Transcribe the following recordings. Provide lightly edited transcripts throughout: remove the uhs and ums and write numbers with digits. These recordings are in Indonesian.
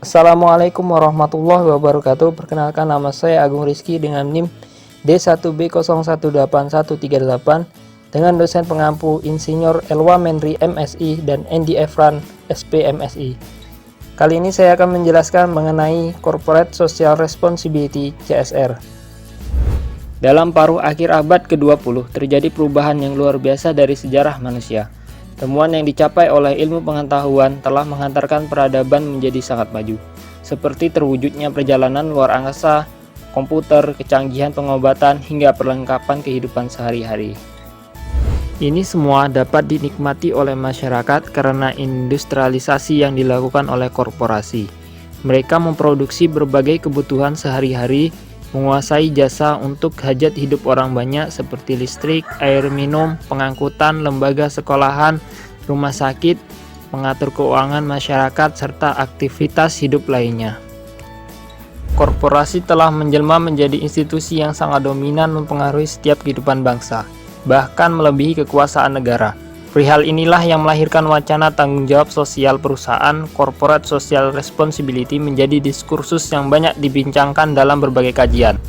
Assalamualaikum warahmatullahi wabarakatuh. Perkenalkan, nama saya Agung Rizky dengan NIM D1B018138 dengan dosen pengampu Insinyur Elwa Menri MSI dan Andy Efran SP MSI. Kali ini saya akan menjelaskan mengenai Corporate Social Responsibility CSR. Dalam paruh akhir abad ke-20 terjadi perubahan yang luar biasa dari sejarah manusia. Temuan yang dicapai oleh ilmu pengetahuan telah menghantarkan peradaban menjadi sangat maju, seperti terwujudnya perjalanan luar angkasa, komputer, kecanggihan pengobatan, hingga perlengkapan kehidupan sehari-hari. Ini semua dapat dinikmati oleh masyarakat karena industrialisasi yang dilakukan oleh korporasi. Mereka memproduksi berbagai kebutuhan sehari-hari, menguasai jasa untuk hajat hidup orang banyak seperti listrik, air minum, pengangkutan, lembaga sekolahan, rumah sakit, mengatur keuangan masyarakat, serta aktivitas hidup lainnya. Korporasi telah menjelma menjadi institusi yang sangat dominan mempengaruhi setiap kehidupan bangsa, bahkan melebihi kekuasaan negara. Perihal inilah yang melahirkan wacana tanggung jawab sosial perusahaan. Corporate Social Responsibility menjadi diskursus yang banyak dibincangkan dalam berbagai kajian.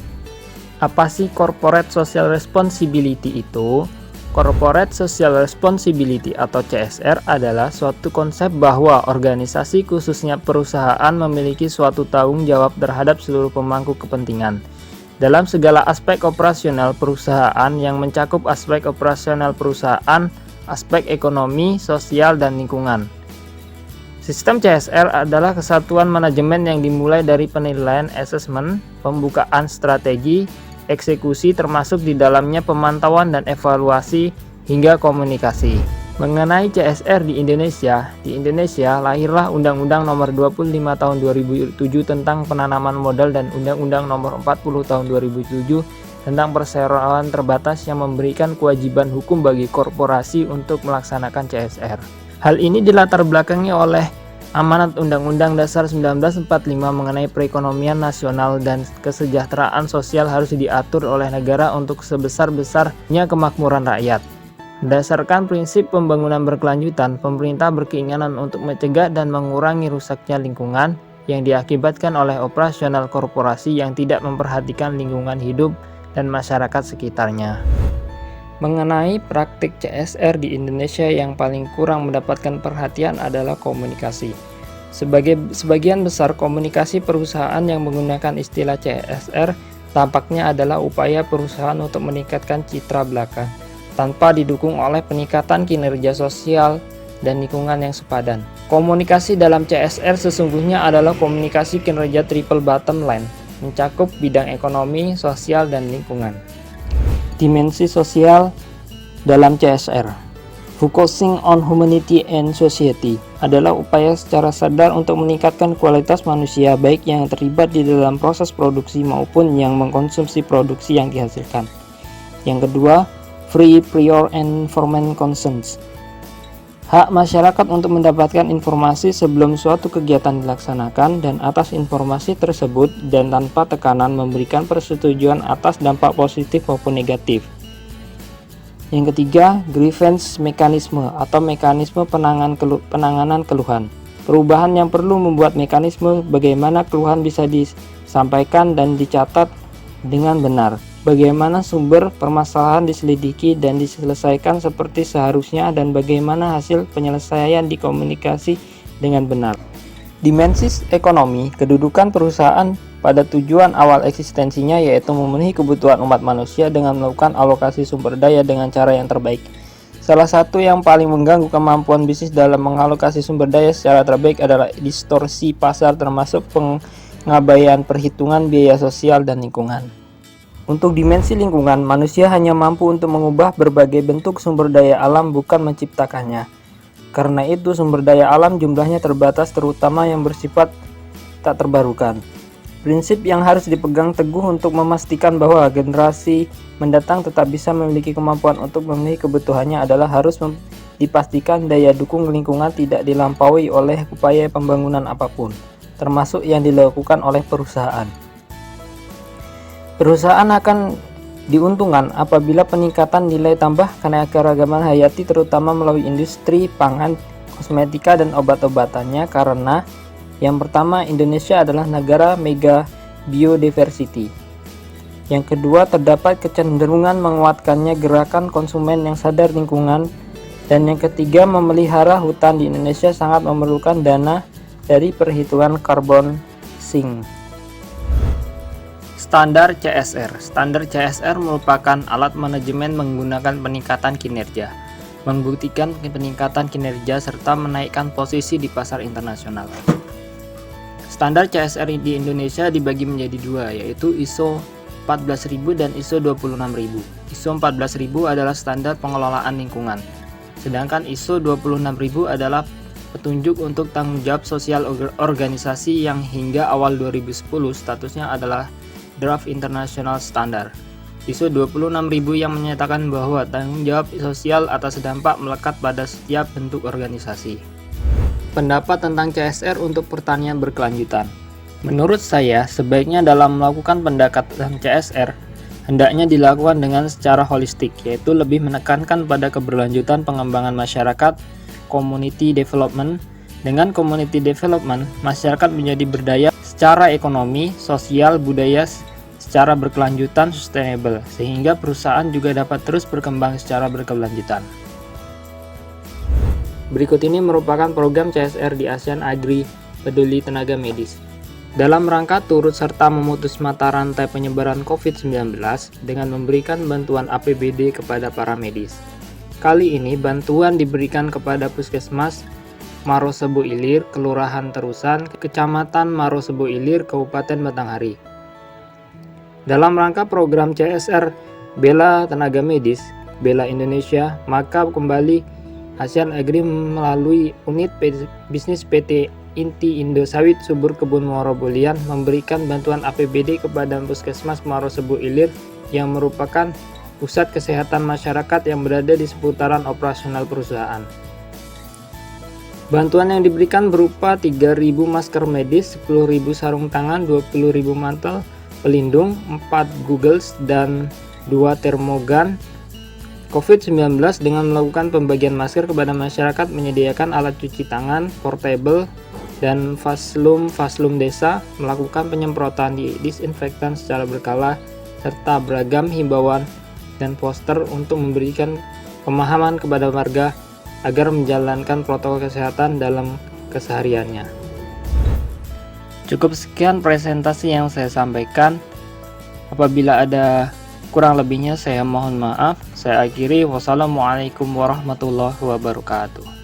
Apa sih Corporate Social Responsibility itu? Corporate Social Responsibility atau CSR adalah suatu konsep bahwa organisasi, khususnya perusahaan, memiliki suatu tanggung jawab terhadap seluruh pemangku kepentingan dalam segala aspek operasional perusahaan, yang mencakup aspek operasional perusahaan, aspek ekonomi, sosial, dan lingkungan. Sistem CSR adalah kesatuan manajemen yang dimulai dari penilaian, assessment, pembukaan strategi, eksekusi, termasuk di dalamnya pemantauan dan evaluasi, hingga komunikasi. Mengenai CSR di Indonesia lahirlah Undang-Undang Nomor 25 Tahun 2007 tentang penanaman modal dan Undang-Undang Nomor 40 Tahun 2007 tentang perseroan terbatas yang memberikan kewajiban hukum bagi korporasi untuk melaksanakan CSR. Hal ini dilatar belakangi oleh amanat Undang-Undang Dasar 1945 mengenai perekonomian nasional dan kesejahteraan sosial harus diatur oleh negara untuk sebesar-besarnya kemakmuran rakyat. Berdasarkan prinsip pembangunan berkelanjutan, pemerintah berkeinginan untuk mencegah dan mengurangi rusaknya lingkungan yang diakibatkan oleh operasional korporasi yang tidak memperhatikan lingkungan hidup dan masyarakat sekitarnya. Mengenai praktik CSR di Indonesia, yang paling kurang mendapatkan perhatian adalah komunikasi. Sebagian besar komunikasi perusahaan yang menggunakan istilah CSR tampaknya adalah upaya perusahaan untuk meningkatkan citra belaka, tanpa didukung oleh peningkatan kinerja sosial dan lingkungan yang sepadan. Komunikasi dalam CSR sesungguhnya adalah komunikasi kinerja triple bottom line, mencakup bidang ekonomi, sosial, dan lingkungan. Dimensi sosial dalam CSR, focusing on humanity and society, adalah upaya secara sadar untuk meningkatkan kualitas manusia, baik yang terlibat di dalam proses produksi maupun yang mengkonsumsi produksi yang dihasilkan. Yang kedua, free, prior, and informed consent, hak masyarakat untuk mendapatkan informasi sebelum suatu kegiatan dilaksanakan dan atas informasi tersebut dan tanpa tekanan memberikan persetujuan atas dampak positif maupun negatif. Yang ketiga, grievance mekanisme atau mekanisme penanganan keluhan. Perubahan yang perlu membuat mekanisme bagaimana keluhan bisa disampaikan dan dicatat dengan benar. Bagaimana sumber permasalahan diselidiki dan diselesaikan seperti seharusnya, dan bagaimana hasil penyelesaian dikomunikasi dengan benar. Dimensi ekonomi, kedudukan perusahaan pada tujuan awal eksistensinya, yaitu memenuhi kebutuhan umat manusia dengan melakukan alokasi sumber daya dengan cara yang terbaik. Salah satu yang paling mengganggu kemampuan bisnis dalam mengalokasi sumber daya secara terbaik adalah distorsi pasar, termasuk pengabaian perhitungan biaya sosial dan lingkungan. Untuk dimensi lingkungan, manusia hanya mampu untuk mengubah berbagai bentuk sumber daya alam, bukan menciptakannya. Karena itu, sumber daya alam jumlahnya terbatas, terutama yang bersifat tak terbarukan. Prinsip yang harus dipegang teguh untuk memastikan bahwa generasi mendatang tetap bisa memiliki kemampuan untuk memenuhi kebutuhannya adalah harus dipastikan daya dukung lingkungan tidak dilampaui oleh upaya pembangunan apapun, termasuk yang dilakukan oleh perusahaan. Perusahaan akan diuntungkan apabila peningkatan nilai tambah keanekaragaman hayati, terutama melalui industri pangan, kosmetika, dan obat-obatannya, karena Yang pertama, Indonesia adalah negara mega biodiversity. Yang kedua, terdapat kecenderungan menguatkannya gerakan konsumen yang sadar lingkungan. Dan yang ketiga, memelihara hutan di Indonesia sangat memerlukan dana dari perhitungan karbon sink. Standar CSR. Standar CSR merupakan alat manajemen menggunakan peningkatan kinerja, membuktikan peningkatan kinerja serta menaikkan posisi di pasar internasional. Standar CSR di Indonesia dibagi menjadi dua, yaitu ISO 14000 dan ISO 26000. ISO 14000 adalah standar pengelolaan lingkungan, sedangkan ISO 26000 adalah petunjuk untuk tanggung jawab sosial organisasi yang hingga awal 2010 statusnya adalah Draft International Standard. ISO 26000 yang menyatakan bahwa tanggung jawab sosial atas dampak melekat pada setiap bentuk organisasi. Pendapat tentang CSR untuk pertanian berkelanjutan. Menurut saya, sebaiknya dalam melakukan pendekatan CSR, hendaknya dilakukan dengan secara holistik, yaitu lebih menekankan pada keberlanjutan pengembangan masyarakat, community development. Dengan community development, masyarakat menjadi berdaya secara ekonomi, sosial, budaya secara berkelanjutan sustainable, sehingga perusahaan juga dapat terus berkembang secara berkelanjutan. Berikut ini merupakan program CSR di ASEAN Agri Peduli Tenaga Medis. Dalam rangka turut serta memutus mata rantai penyebaran COVID-19 dengan memberikan bantuan APBD kepada para medis. Kali ini bantuan diberikan kepada Puskesmas Marosebo Ilir, Kelurahan Terusan, Kecamatan Marosebo Ilir, Kabupaten Batanghari. Dalam rangka program CSR Bela Tenaga Medis, Bela Indonesia, maka kembali ASEAN Agri melalui unit bisnis PT Inti Indo Sawit Subur Kebun Muaro Bulian memberikan bantuan APBD kepada Puskesmas Marosebo Ilir yang merupakan pusat kesehatan masyarakat yang berada di seputaran operasional perusahaan. Bantuan yang diberikan berupa 3.000 masker medis, 10.000 sarung tangan, 20.000 mantel pelindung, 4 goggles, dan 2 termogan COVID-19 dengan melakukan pembagian masker kepada masyarakat, menyediakan alat cuci tangan portable dan vaslum desa, melakukan penyemprotan disinfektan secara berkala, serta beragam himbauan dan poster untuk memberikan pemahaman kepada warga agar menjalankan protokol kesehatan dalam kesehariannya. Cukup sekian presentasi yang saya sampaikan. Apabila ada kurang lebihnya saya mohon maaf. Saya akhiri. Wassalamualaikum warahmatullahi wabarakatuh.